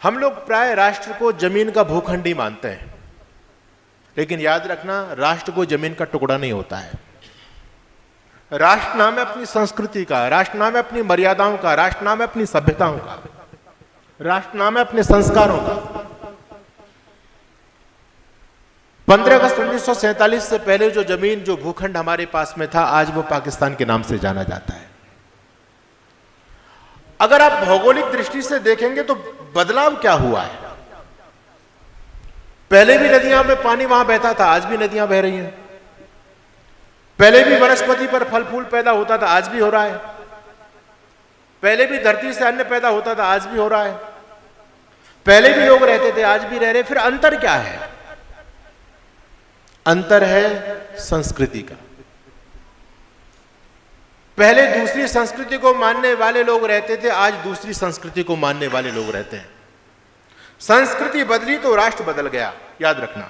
हम लोग प्राय राष्ट्र को जमीन का भूखंड ही मानते हैं, लेकिन याद रखना राष्ट्र को जमीन का टुकड़ा नहीं होता है। राष्ट्र नाम है अपनी संस्कृति का, राष्ट्र नाम है अपनी मर्यादाओं का, राष्ट्र नाम है अपनी सभ्यताओं का, राष्ट्र नाम है अपने संस्कारों का। 15 अगस्त 1947 से पहले जो जमीन, जो भूखंड हमारे पास में था, आज वो पाकिस्तान के नाम से जाना जाता है। अगर आप भौगोलिक दृष्टि से देखेंगे तो बदलाव क्या हुआ है। पहले भी नदियों में पानी वहां बहता था, आज भी नदियां बह रही हैं। पहले भी वनस्पति पर फल फूल पैदा होता था, आज भी हो रहा है। पहले भी धरती से अन्न पैदा होता था, आज भी हो रहा है। पहले भी लोग रहते थे, आज भी रह रहे। फिर अंतर क्या है? अंतर है संस्कृति का। पहले दूसरी संस्कृति को मानने वाले लोग रहते थे, आज दूसरी संस्कृति को मानने वाले लोग रहते हैं। संस्कृति बदली तो राष्ट्र बदल गया। याद रखना,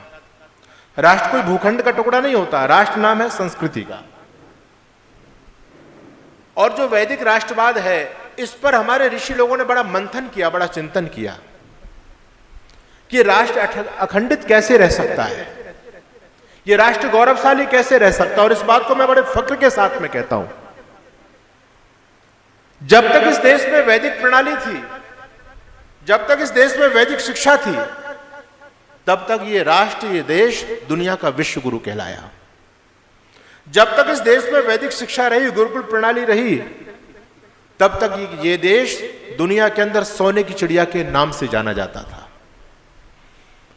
राष्ट्र कोई भूखंड का टुकड़ा नहीं होता, राष्ट्र नाम है संस्कृति का। और जो वैदिक राष्ट्रवाद है, इस पर हमारे ऋषि लोगों ने बड़ा मंथन किया, बड़ा चिंतन किया कि राष्ट्र अखंडित कैसे रह सकता है, ये राष्ट्र गौरवशाली कैसे रह सकता है। और इस बात को मैं बड़े फक्र के साथ में कहता हूं, जब तक इस देश में वैदिक प्रणाली थी, जब तक इस देश में वैदिक शिक्षा थी, तब तक ये राष्ट्र, ये देश दुनिया का विश्व गुरु कहलाया। जब तक इस देश में वैदिक शिक्षा रही, गुरुकुल प्रणाली रही, तब तक ये देश दुनिया के अंदर सोने की चिड़िया के नाम से जाना जाता था।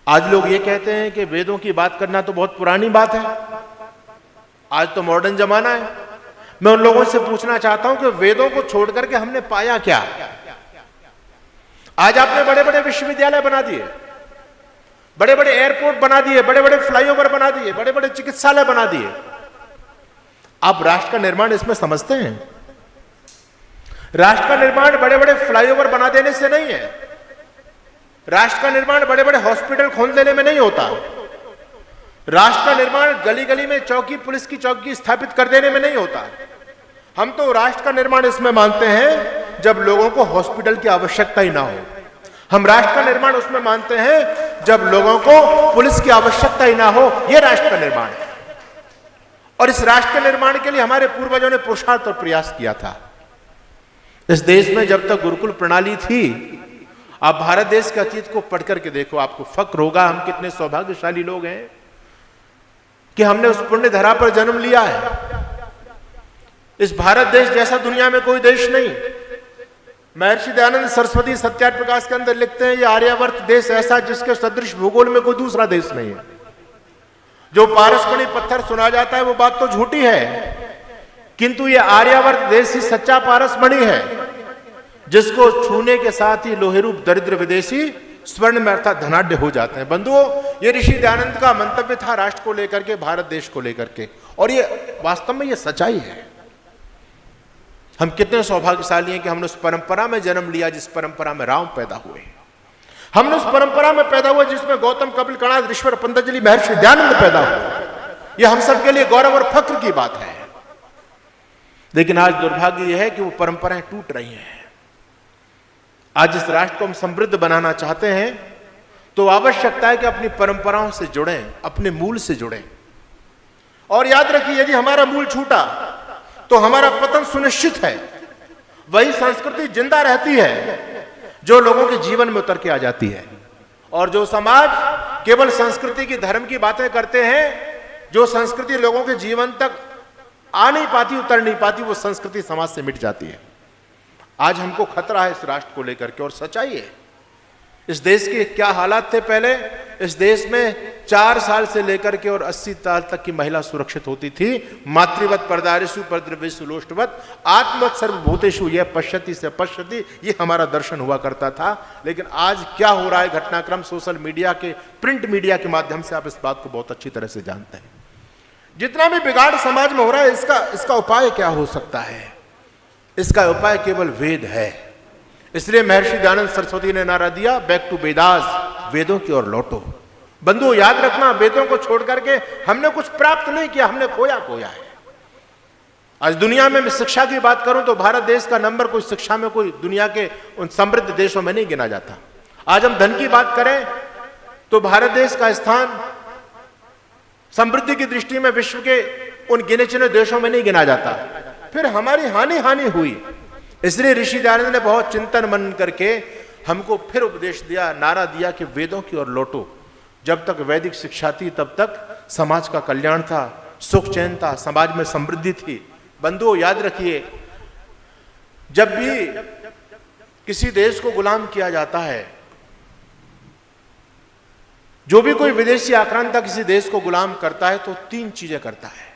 आज लोग ये कहते हैं कि वेदों की बात करना तो बहुत पुरानी बात है, आज तो मॉडर्न जमाना है। मैं उन लोगों से पूछना चाहता हूं कि वेदों को छोड़ करके हमने पाया क्या? आज आपने बड़े बड़े विश्वविद्यालय बना दिए, बड़े बड़े एयरपोर्ट बना दिए, बड़े बड़े फ्लाईओवर बना दिए, बड़े बड़े चिकित्सालय बना दिए। आप राष्ट्र का निर्माण इसमें समझते हैं? राष्ट्र का निर्माण बड़े बड़े फ्लाईओवर बना देने से नहीं है, राष्ट्र का निर्माण बड़े बड़े हॉस्पिटल खोल देने में नहीं होता, राष्ट्र का निर्माण गली गली में चौकी, पुलिस की चौकी स्थापित कर देने में नहीं होता। हम तो राष्ट्र का निर्माण इसमें मानते हैं जब लोगों को हॉस्पिटल की आवश्यकता ही ना हो। हम राष्ट्र का निर्माण उसमें मानते हैं जब लोगों को पुलिस की आवश्यकता ही ना हो। यह राष्ट्र का निर्माण है। और इस राष्ट्र के निर्माण के लिए हमारे पूर्वजों ने पुरुषार्थ और प्रयास किया था। इस देश में जब तक गुरुकुल प्रणाली थी, आप भारत देश के अतीत को पढ़ करके देखो, आपको फक्र होगा हम कितने सौभाग्यशाली लोग हैं कि हमने उस पुण्य धरा पर जन्म लिया है। इस भारत देश जैसा दुनिया में कोई देश नहीं। महर्षि दयानंद सरस्वती सत्यार्थ प्रकाश के अंदर लिखते हैं, ये आर्यावर्त देश ऐसा जिसके सदृश भूगोल में कोई दूसरा देश नहीं है। जो पारसमणि पत्थर सुना जाता है वो बात तो झूठी है, किंतु ये आर्यावर्त देश ही सच्चा पारसमणि है, जिसको छूने के साथ ही लोहेरूप दरिद्र विदेशी स्वर्ण में अर्थात धनाढ्य हो जाते हैं। बंधुओं, ये ऋषि दयानंद का मंतव्य था राष्ट्र को लेकर के, भारत देश को लेकर के, और ये वास्तव में ये सच्चाई है। हम कितने सौभाग्यशाली हैं कि हमने उस परंपरा में जन्म लिया जिस परंपरा में राम पैदा हुए। हमने उस परंपरा में पैदा हुए जिसमें गौतम, कपिल, कणाद, ऋषिवर, पतंजलि, महर्षि दयानंद पैदा हुए। यह हम सबके लिए गौरव और फक्र की बात है। लेकिन आज दुर्भाग्य यह है कि वो परंपराएं टूट रही हैं। आज इस राष्ट्र को हम समृद्ध बनाना चाहते हैं तो आवश्यकता है कि अपनी परंपराओं से जुड़ें, अपने मूल से जुड़ें। और याद रखिए, यदि हमारा मूल छूटा तो हमारा पतन सुनिश्चित है। वही संस्कृति जिंदा रहती है जो लोगों के जीवन में उतर के आ जाती है। और जो समाज केवल संस्कृति की, धर्म की बातें करते हैं, जो संस्कृति लोगों के जीवन तक आ नहीं पाती, उतर नहीं पाती, वो संस्कृति समाज से मिट जाती है। आज हमको खतरा है इस राष्ट्र को लेकर के, और सच्चाई है। इस देश के क्या हालात थे पहले? इस देश में 4 साल से लेकर के और 80 साल तक की महिला सुरक्षित होती थी। मातृवत परदारेषु परद्रव्येषु लोष्टवत आत्मवत सर्वभूतेषु यह पश्यति से पश्यति, ये हमारा दर्शन हुआ करता था। लेकिन आज क्या हो रहा है घटनाक्रम, सोशल मीडिया के, प्रिंट मीडिया के माध्यम से आप इस बात को बहुत अच्छी तरह से जानते हैं। जितना भी बिगाड़ समाज में हो रहा है, इसका उपाय क्या हो सकता है? इसका उपाय केवल वेद है। इसलिए महर्षि दयानंद सरस्वती ने नारा दिया, बैक टू वेदास, वेदों की ओर लौटो। बंधुओं, याद रखना, वेदों को छोड़ करके हमने कुछ प्राप्त नहीं किया, हमने खोया है। आज दुनिया में मैं शिक्षा की बात करूं तो भारत देश का नंबर कोई शिक्षा में कोई दुनिया के उन समृद्ध देशों में नहीं गिना जाता। आज हम धन की बात करें तो भारत देश का स्थान समृद्धि की दृष्टि में विश्व के उन गिने चुने देशों में नहीं गिना जाता। फिर हमारी हानि हुई, इसलिए ऋषि दयानंद ने बहुत चिंतन मनन करके हमको फिर उपदेश दिया, नारा दिया कि वेदों की ओर लौटो। जब तक वैदिक शिक्षा थी तब तक समाज का कल्याण था, सुख चैन था, समाज में समृद्धि थी। बंधुओं याद रखिए, जब भी किसी देश को गुलाम किया जाता है, जो भी कोई विदेशी आक्रांता किसी देश को गुलाम करता है तो 3 चीजें करता है।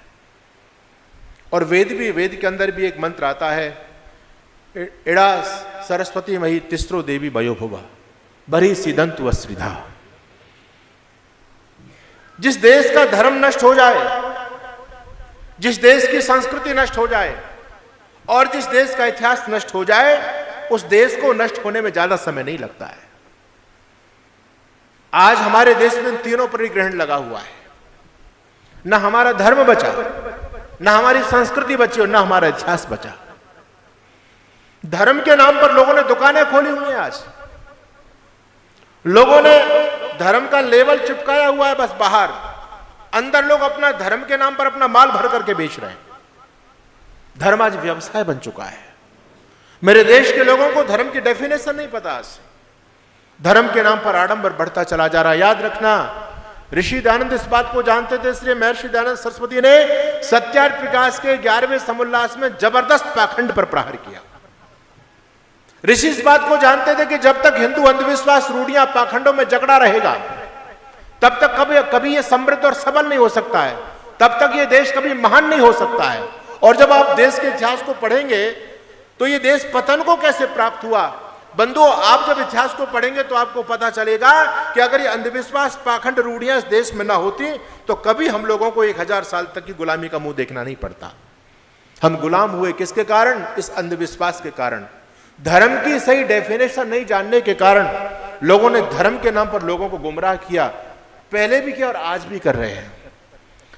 और वेद के अंदर भी एक मंत्र आता है, इड़ा सरस्वती मही तिस्रो देवी भयो भुवा बरी सिदंतु अस्त्रिधा। जिस देश का धर्म नष्ट हो जाए, जिस देश की संस्कृति नष्ट हो जाए और जिस देश का इतिहास नष्ट हो जाए, उस देश को नष्ट होने में ज्यादा समय नहीं लगता है। आज हमारे देश में तीनों पर ग्रहण लगा हुआ है। न हमारा धर्म बचा, न हमारी संस्कृति बची और न हमारा इतिहास बचा। धर्म के नाम पर लोगों ने दुकानें खोली हुई हैं। आज लोगों ने धर्म का लेबल चिपकाया हुआ है बस बाहर, अंदर लोग अपना धर्म के नाम पर अपना माल भर करके बेच रहे हैं। धर्म आज व्यवसाय बन चुका है। मेरे देश के लोगों को धर्म की डेफिनेशन नहीं पता। आज धर्म के नाम पर आडंबर बढ़ता चला जा रहा है। याद रखना, ऋषि दयानंद इस बात को जानते थे, इसलिए महर्षि दयानंद सरस्वती ने सत्यार्थ प्रकाश के 11वें समुल्लास में जबरदस्त पाखंड पर प्रहार किया। ऋषि इस बात को जानते थे कि जब तक हिंदू अंधविश्वास, रूढ़ियां, पाखंडों में जकड़ा रहेगा, तब तक कभी यह समृद्ध और सबल नहीं हो सकता है, तब तक यह देश कभी महान नहीं हो सकता है। और जब आप देश के इतिहास को पढ़ेंगे तो यह देश पतन को कैसे प्राप्त हुआ। बंधुओं, आप जब इतिहास को पढ़ेंगे तो आपको पता चलेगा कि अगर ये अंधविश्वास, पाखंड, रूढ़ियां इस देश में ना होती तो कभी हम लोगों को 1000 साल तक की गुलामी का मुंह देखना नहीं पड़ता। हम गुलाम हुए किसके कारण? इस अंधविश्वास के कारण। धर्म की सही डेफिनेशन नहीं जानने के कारण लोगों ने धर्म के नाम पर लोगों को गुमराह किया, पहले भी किया और आज भी कर रहे हैं।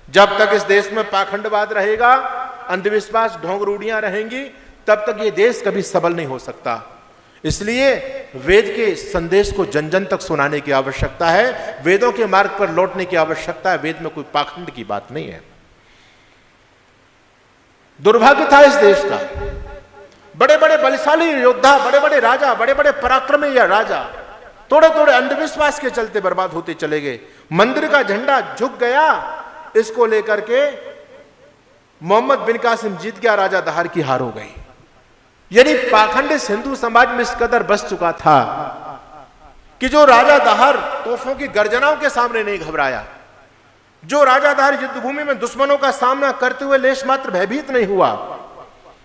जब तक इस देश में पाखंडवाद रहेगा, अंधविश्वास, ढोंग, रूढ़ियां रहेंगी, तब तक ये देश कभी सबल नहीं हो सकता। इसलिए वेद के संदेश को जन जन तक सुनाने की आवश्यकता है, वेदों के मार्ग पर लौटने की आवश्यकता है। वेद में कोई पाखंड की बात नहीं है। दुर्भाग्य था इस देश का, बड़े बड़े बलशाली योद्धा, बड़े बड़े राजा, बड़े बड़े पराक्रमी या राजा थोड़े थोड़े अंधविश्वास के चलते बर्बाद होते चले गए। मंदिर का झंडा झुक गया, इसको लेकर के मोहम्मद बिन कासिम जीत गया, राजा दहार की हार हो गई। यानी पाखंड इस हिंदू समाज में इस कदर बस चुका था कि जो राजा दहार तोपों की गर्जनाओं के सामने नहीं घबराया, जो राजा दहार युद्ध भूमि में दुश्मनों का सामना करते हुए लेश मात्र भयभीत नहीं हुआ,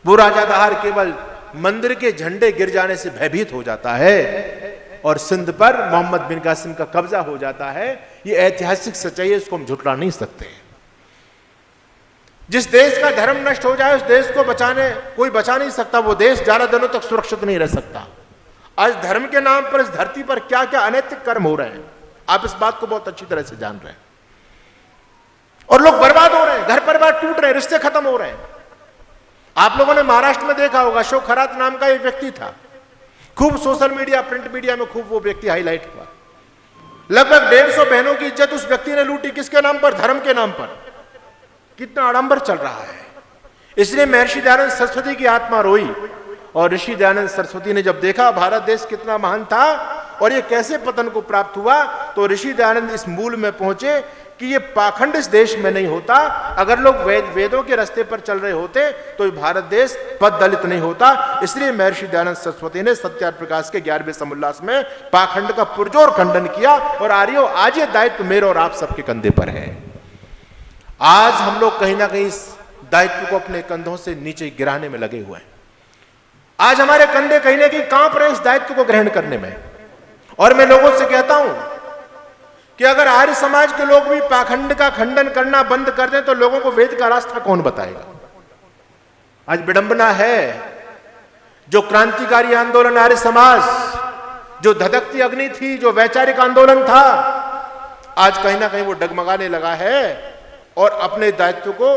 वो राजा दहार केवल मंदिर के झंडे गिर जाने से भयभीत हो जाता है और सिंध पर मोहम्मद बिन कासिम का कब्जा हो जाता है। ये ऐतिहासिक सच्चाई है, इसको हम झुठला नहीं सकते। जिस देश का धर्म नष्ट हो जाए, उस देश को बचाने कोई बचा नहीं सकता। वो देश ज्यादा दिनों तक सुरक्षित नहीं रह सकता। आज धर्म के नाम पर इस धरती पर क्या क्या अनैतिक कर्म हो रहे हैं, आप इस बात को बहुत अच्छी तरह से जान रहे हैं। और लोग बर्बाद हो रहे हैं, घर परिवार टूट रहे हैं, रिश्ते खत्म हो रहे हैं। आप लोगों ने महाराष्ट्र में देखा होगा, अशोक खरात नाम का एक व्यक्ति था, खूब सोशल मीडिया, प्रिंट मीडिया में खूब वो व्यक्ति हाईलाइट हुआ। लगभग 150 बहनों की इज्जत उस व्यक्ति ने लूटी। किसके नाम पर? धर्म के नाम पर। कितना आडंबर चल रहा है। इसलिए महर्षि दयानंद सरस्वती की आत्मा रोई और ऋषि दयानंद सरस्वती ने जब देखा भारत देश कितना महान था और ये कैसे पतन को प्राप्त हुआ, तो ऋषि दयानंद इस मूल में पहुंचे कि ये पाखंड इस देश में नहीं होता। अगर लोग वेदों के रास्ते पर चल रहे होते तो भारत देश पद दलित नहीं होता। इसलिए महर्षि दयानंद सरस्वती ने सत्यार्थ प्रकाश के 11वें समुल्लास में पाखंड का पुरजोर खंडन किया। और आर्यों, आज ये दायित्व मेरे और आप सबके कंधे पर है। आज हम लोग कहीं ना कहीं इस दायित्व को अपने कंधों से नीचे गिराने में लगे हुए हैं। आज हमारे कंधे कहीं ना कहीं कांप रहे इस दायित्व को ग्रहण करने में। और मैं लोगों से कहता हूं कि अगर आर्य समाज के लोग भी पाखंड का खंडन करना बंद कर दें तो लोगों को वेद का रास्ता कौन बताएगा। आज विडंबना है, जो क्रांतिकारी आंदोलन आर्य समाज, जो धधकती अग्नि थी, जो वैचारिक आंदोलन था, आज कहीं ना कहीं वो डगमगाने लगा है और अपने दायित्व को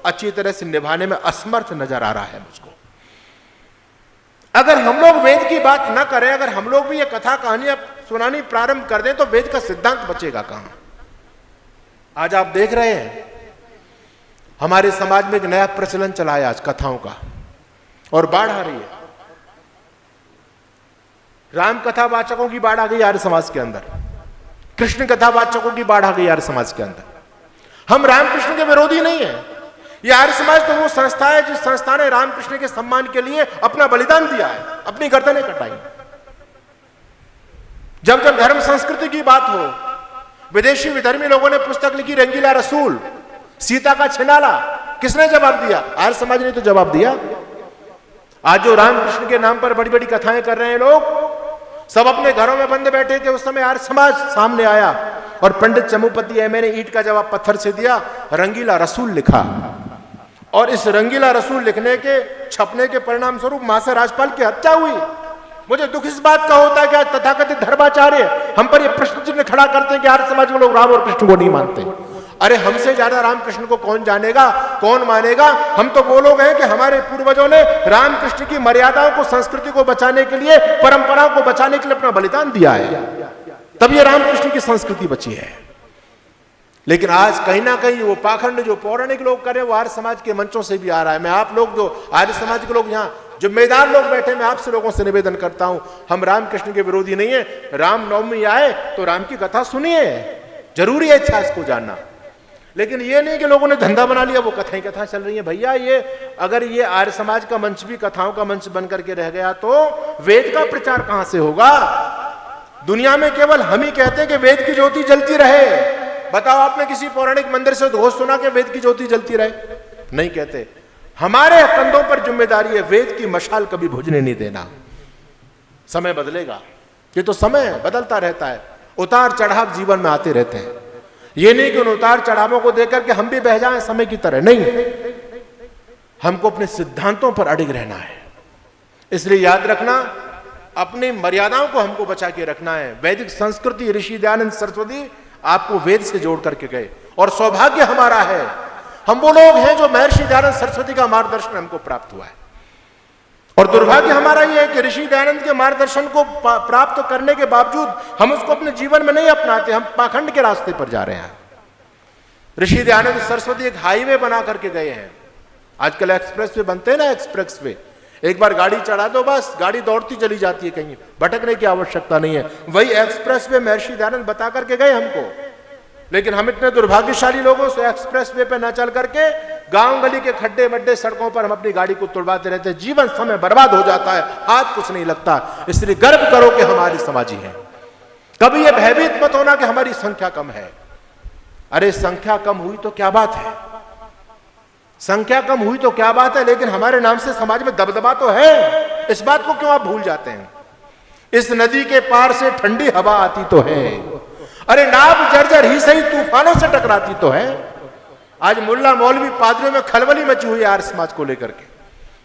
अच्छी तरह से निभाने में असमर्थ नजर आ रहा है मुझको। अगर हम लोग वेद की बात ना करें, अगर हम लोग भी ये कथा कहानियां सुनानी प्रारंभ कर दें तो वेद का सिद्धांत बचेगा कहां। आज आप देख रहे हैं हमारे समाज में एक नया प्रचलन चला है आज कथाओं का, और बाढ़ आ रही है। राम कथा वाचकों की बाढ़ आ गई आर्य समाज के अंदर, कृष्ण कथा वाचकों की बाढ़ आ गई आर्य समाज के अंदर। हम रामकृष्ण के विरोधी नहीं है, ये आर्य समाज तो वो संस्था है जिस संस्था ने रामकृष्ण के सम्मान के लिए अपना बलिदान दिया है, अपनी गर्दनें कटाई। जब जब धर्म संस्कृति की बात हो, विदेशी विधर्मी लोगों ने पुस्तक लिखी रंगीला रसूल, सीता का छिनाला, किसने जवाब दिया? आर्य समाज ने तो जवाब दिया। आज जो रामकृष्ण के नाम पर बड़ी बड़ी कथाएं कर रहे हैं लोग, सब अपने घरों में बंद बैठे थे, उस समय आर्य समाज सामने आया और पंडित चमुपति एमए ने ईंट का जवाब पत्थर से दिया, रंगीला रसूल लिखा। और इस रंगीला रसूल लिखने के छपने के परिणाम स्वरूप मासे राजपाल की हत्या हुई। मुझे दुख इस बात का होता है कि आज तथाकथित धर्माचार्य हम पर यह प्रश्न चिन्ह खड़ा करते हैं कि आर्य समाज के लोग राम और कृष्ण को नहीं मानते। अरे हमसे ज्यादा रामकृष्ण को कौन जानेगा, कौन मानेगा? हम तो वो लोग हैं कि हमारे पूर्वजों ने रामकृष्ण की मर्यादाओं को, संस्कृति को बचाने के लिए, परंपराओं को बचाने के लिए अपना बलिदान दिया है, तब ये रामकृष्ण की संस्कृति बची है। लेकिन आज कहीं ना कहीं वो पाखंड जो पौराणिक लोग कर रहे हैं वो आर्य समाज के मंचों से भी आ रहा है। मैं आप लोग जो आर्य समाज के लोग यहाँ जिम्मेदार लोग बैठे, मैं आपसे लोगों से निवेदन करता हूं, हम रामकृष्ण के विरोधी नहीं है। रामनवमी आए तो राम की कथा सुनिए, जरूरी है इतिहास को जानना। लेकिन ये नहीं कि लोगों ने धंधा बना लिया, वो कथाएं कथा चल रही है। भैया ये अगर ये आर्य समाज का मंच भी कथाओं का मंच बन करके रह गया तो वेद का प्रचार कहां से होगा? दुनिया में केवल हम ही कहते हैं कि वेद की ज्योति जलती रहे। बताओ आपने किसी पौराणिक मंदिर से घोष सुना कि वेद की ज्योति जलती रहे? नहीं कहते। हमारे कंधों पर जिम्मेदारी है वेद की मशाल कभी बुझने नहीं देना। समय बदलेगा, ये तो समय बदलता रहता है, उतार चढ़ाव जीवन में आते रहते हैं। ये नहीं कि उन उतार चढ़ावों को देख करके हम भी बह जाएं समय की तरह, नहीं, हमको अपने सिद्धांतों पर अडिग रहना है। इसलिए याद रखना, अपनी मर्यादाओं को हमको बचा के रखना है। वैदिक संस्कृति ऋषि दयानंद सरस्वती आपको वेद से जोड़ करके गए, और सौभाग्य हमारा है, हम वो लोग हैं जो महर्षि दयानंद सरस्वती का मार्गदर्शन हमको प्राप्त हुआ है। और दुर्भाग्य हमारा यह है कि ऋषि दयानंद के मार्गदर्शन को प्राप्त करने के बावजूद हम उसको अपने जीवन में नहीं अपनाते, हम पाखंड के रास्ते पर जा रहे हैं। ऋषि दयानंद सरस्वती एक हाईवे बना करके गए हैं। आजकल एक्सप्रेस वे बनते हैं ना, एक्सप्रेस वे, एक बार गाड़ी चढ़ा दो बस गाड़ी दौड़ती चली जाती है, कहीं भटकने की आवश्यकता नहीं है। वही एक्सप्रेस वे महर्षि दयानंद बता करके गए हमको। लेकिन हम इतने दुर्भाग्यशाली लोगों से एक्सप्रेस वे पे न चल करके गांव गली के खड्डे मड्डे सड़कों पर हम अपनी गाड़ी को तुड़वाते रहते हैं, जीवन समय बर्बाद हो जाता है, हाथ कुछ नहीं लगता। इसलिए गर्व करो कि हमारे समाजी हैं। कभी ये भयभीत मत होना कि हमारी संख्या कम है। अरे संख्या कम हुई तो क्या बात है, संख्या कम हुई तो क्या बात है, लेकिन हमारे नाम से समाज में दबदबा तो है। इस बात को क्यों आप भूल जाते हैं? इस नदी के पार से ठंडी हवा आती तो है, अरे नाव जर्जर ही सही तूफानों से टकराती तो है। आज मुल्ला मौलवी पादरियों में खलबली मची हुई है आर्य समाज को लेकर के।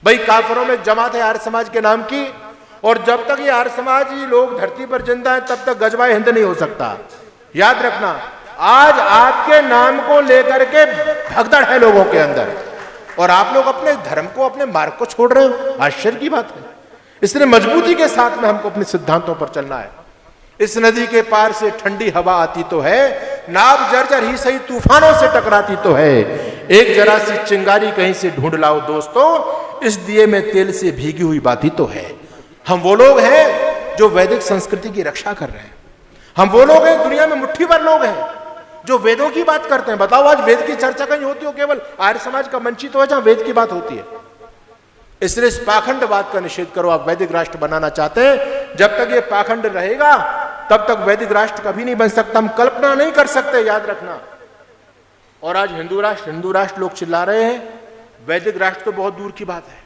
भाई काफरों में जमात है आर्य समाज के नाम की, और जब तक ये आर्य समाजी लोग धरती पर जिंदा है तब तक गजवाए हिंद नहीं हो सकता। याद रखना, आज आपके नाम को लेकर के भगदड़ है लोगों के अंदर, और आप लोग अपने धर्म को, अपने मार्ग को छोड़ रहे हो। आश्चर्य की बात है। इसलिए मजबूती के साथ में हमको अपने सिद्धांतों पर चलना है। इस नदी के पार से ठंडी हवा आती तो है, नाव जर्जर ही सही तूफानों से टकराती तो है। एक जरा सी चिंगारी कहीं से ढूंढ लाओ दोस्तों, इस दिए में तेल से भीगी हुई बाती तो है। हम वो लोग हैं जो वैदिक संस्कृति की रक्षा कर रहे हैं। हम वो लोग हैं, दुनिया में मुट्ठी भर लोग हैं जो वेदों की बात करते हैं। बताओ आज वेद की चर्चा कहीं होती हो? केवल आर्य समाज का मंच ही तो है जहां वेद की बात होती है। इसलिए इस पाखंडवाद का निषेध करो। आप वैदिक राष्ट्र बनाना चाहते हैं, जब तक ये पाखंड रहेगा तब तक वैदिक राष्ट्र कभी नहीं बन सकता। हम कल्पना नहीं कर सकते, याद रखना। और आज हिंदू राष्ट्र लोग चिल्ला रहे हैं, वैदिक राष्ट्र तो बहुत दूर की बात है।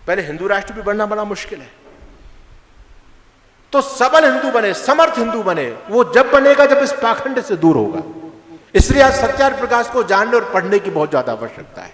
पहले हिंदू राष्ट्र भी बनना बड़ा मुश्किल है। तो सबल हिंदू बने, समर्थ हिंदू बने, वो जब बनेगा जब इस पाखंड से दूर होगा। इसलिए आज सत्याग्रह प्रकाश को जानने और पढ़ने की बहुत ज्यादा आवश्यकता है।